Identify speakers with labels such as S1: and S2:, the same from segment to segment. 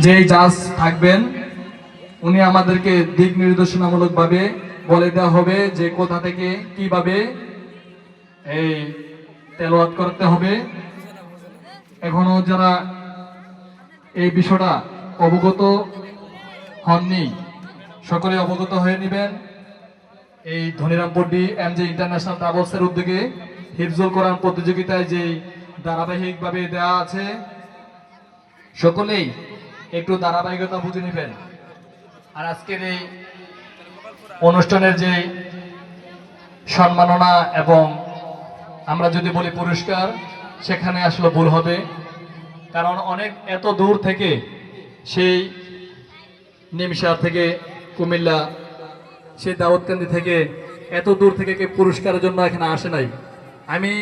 S1: যেই জাজ থাকবেন উনি আমাদেরকে দিক নির্দেশনামূলক ভাবে বলে দেওয়া হবে যে কোথা থেকে কিভাবে এই তেলাওয়াত করতে হবে। এখনো যারা এই বিষয়টা অবগত হননি সকলে অবগত হয়ে নেবেন। এই ধনিরামপুর DMJ ইন্টারন্যাশনাল ট্রাভেলসের উদ্যোগে হিফজুল কোরআন প্রতিযোগিতায় যে ধারাবাহিকভাবে দেওয়া আছে, সকলেই একটু ধারাবাহিকতা বুঝে নেবেন। আর আজকের এই অনুষ্ঠানের যে সম্মাননা এবং আমরা যদি বলি পুরস্কার, সেখানে আসলে ভুল হবে, কারণ অনেক এত দূর থেকে সেই নিমসার থেকে কুমিল্লা, সেই দাউদকান্দি থেকে এত দূর থেকে কে পুরস্কারের জন্য এখানে আসে নাই। আমি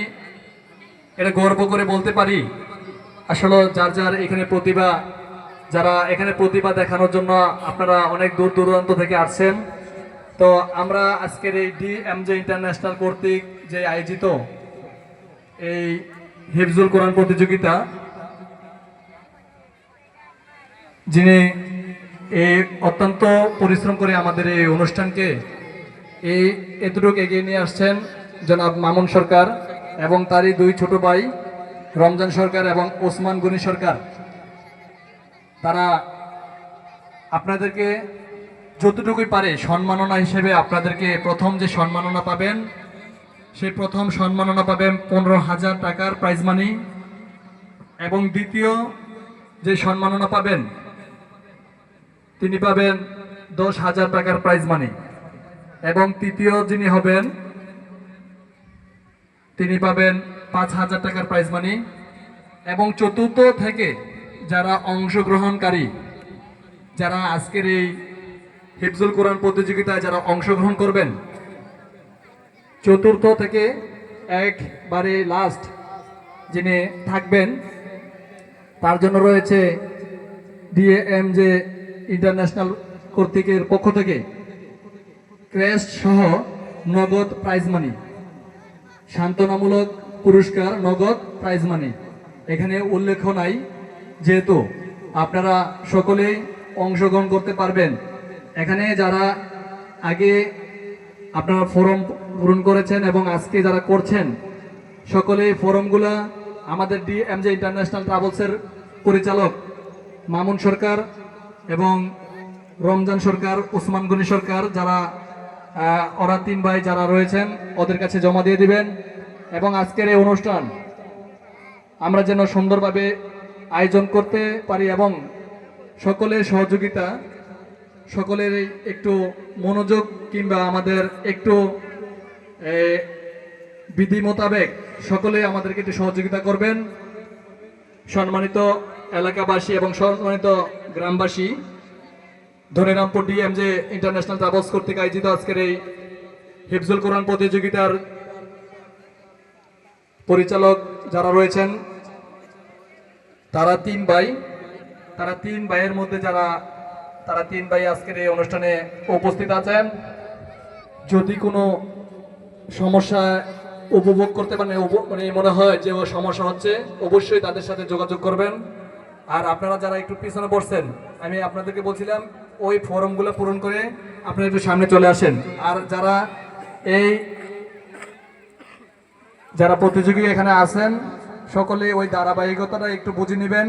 S1: এটা গর্ব করে বলতে পারি আসলে যার যার এখানে প্রতিভা, যারা এখানে প্রতিভা দেখানোর জন্য আপনারা অনেক দূর দূরান্ত থেকে আসছেন। তো আমরা আজকের এই DMJ ইন্টারন্যাশনাল কর্তৃক যে আয়োজিত এই হিফজুল কোরআন প্রতিযোগিতা, যিনি এই অত্যন্ত পরিশ্রম করে আমাদের এই অনুষ্ঠানকে এতটুকু এগিয়ে নিয়ে আসছেন জনাব মামুন সরকার এবং তারই দুই ছোট ভাই রমজান সরকার এবং ওসমান গনি সরকার। তারা আপনাদেরকে যতটুকুই পারে সম্মাননা হিসেবে আপনাদেরকে প্রথম যে সম্মাননা পাবেন, সেই প্রথম সম্মাননা পাবেন 15,000 টাকার প্রাইজ মানি, এবং দ্বিতীয় যে সম্মাননা পাবেন তিনি পাবেন 10,000 টাকার প্রাইজ মানি, এবং তৃতীয় যিনি হবেন তিনি পাবেন 5,000 টাকার প্রাইজ মানি, এবং চতুর্থ থেকে যারা অংশগ্রহণকারী, যারা আজকের এই হিফজুল কোরআন প্রতিযোগিতায় যারা অংশগ্রহণ করবেন, চতুর্থ থেকে একবারে লাস্ট যিনি থাকবেন তার জন্য রয়েছে DMJ ইন্টারন্যাশনাল কর্তৃকের পক্ষ থেকে ক্রেস্ট সহ নগদ প্রাইজ মানি, সান্ত্বনামূলক পুরস্কার, নগদ প্রাইজ মানি। এখানে উল্লেখ নাই, যেহেতু আপনারা সকলেই অংশগ্রহণ করতে পারবেন। এখানে যারা আগে আপনারা ফর্ম পূরণ করেছেন এবং আজকে যারা করছেন, সকলেই ফর্মগুলা আমাদের DMJ ইন্টারন্যাশনাল ট্রাভেলসের পরিচালক মামুন সরকার এবং রমজান সরকার, ওসমান গনি সরকার, যারা ওরা তিন ভাই যারা রয়েছেন ওদের কাছে জমা দিয়ে দিবেন। এবং আজকের এই অনুষ্ঠান আমরা যেন সুন্দরভাবে আয়োজন করতে পারি এবং সকলের সহযোগিতা, সকলের একটু মনোযোগ কিংবা আমাদের একটু বিধি মোতাবেক সকলে আমাদেরকে একটু সহযোগিতা করবেন। সম্মানিত এলাকাবাসী এবং সম্মানিত গ্রামবাসী, ধনিরামপুর DMJ ইন্টারন্যাশনাল ট্রাভেলস কর্তৃক আয়োজিত আজকের এই হিফজুল কোরআন প্রতিযোগিতার পরিচালক যারা রয়েছেন তারা তিন ভাইয়ের মধ্যে তারা তিন ভাই আজকের এই অনুষ্ঠানে উপস্থিত আছেন। যদি কোনো সমস্যা উপভোগ করতে মানে মনে হয় যে সমস্যা হচ্ছে, অবশ্যই তাদের সাথে যোগাযোগ করবেন। আর আপনারা যারা একটু পিছনে বসছেন, আমি আপনাদেরকে বলছিলাম ওই ফর্মগুলো পূরণ করে আপনারা একটু সামনে চলে আসেন। আর যারা প্রতিযোগী এখানে আছেন সকলে ওই ধারাবাহিকতাটা একটু বুঝে নেবেন।